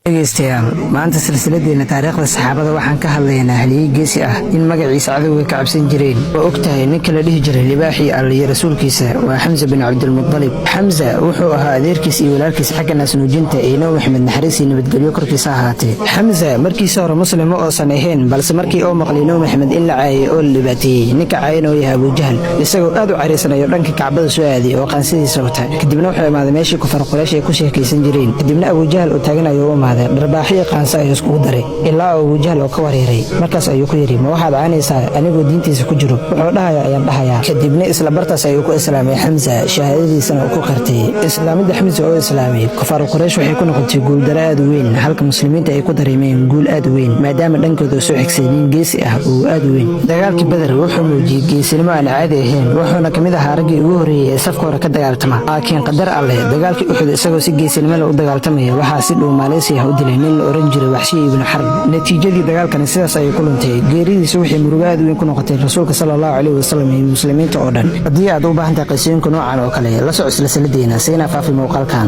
dhegeystayaal maanta silsiladeena taariikhda saxaabada waxaan ka hadlaynaa haliyey geesi ah in magaciisa cadowga ka cabsan jireen oo ogtahay ninka la dhihi jiray libaaxii alle iyo rasuulkiisa waa xamza bin cabdilmudalib. xamza wuxuu ahaa adeerkiis iyo walaalkiis xagga naasnuujinta ee nabi maxamed naxariis iyo nabadgelyo korkiisa ahaatee. xamza markiisa hore muslim ma oosan ahayn, balse markii uu maqlay nabi maxamed in la caayay oo la dhibaateeyey ninka caayana uu yahay abujahl, isagoo aad u cariisanayo dhanka kacbada soo aaday oo qaansidiisa wata. kadibna wuxuu imaaday meeshii kufar quraysh ay ku sheekaysan jireen. kadibna abujahl uu taaganayo u imaaday dharbaaxyo qaansa ayuu iskugu daray ilaa abujahl oo ka wareeray. markaas ayuu ku yidhi, ma waxaad caanaysaa anigoo diintiisa ku jiro? wuxuu dhahaya ayaan dhahayaa. kadibna isla bartaas ayuu ku islaamay xamza, shahaadadiisana uu ku qartay. islaamidda xamza oo islaamay kufaar quraysh waxay ku noqotay guuldaro aad u weyn, halka muslimiinta ay ku dareemeen guul aad u weyn maadaama dhankooda soo xigsaday nin geesi ah oo aad u weyn. dagaalkii badar wuxuu muujiyey geesinimo aan caadi ahayn, wuxuuna ka mid ahaa raggii ugu horreeyey ee safka hore ka dagaaltama. laakiin qadar alleh, dagaalkii uxud isagoo si geesinimo leh u dagaaltamaya waxaa si dhow maaleysiya u dilay nin la oran jiray waxshi ibnu xarb. natiijadii dagaalkani sidaas ayay ku luntay. geeridiisu waxay murugo aad u weyn ku noqotay rasuulka sallallahu calayhi wasallam iyo muslimiinta oo dhan. haddii aad u baahan tahay qisooyinka noocan oo kale la soco silsiladeena sayna faafi muuqaalkan.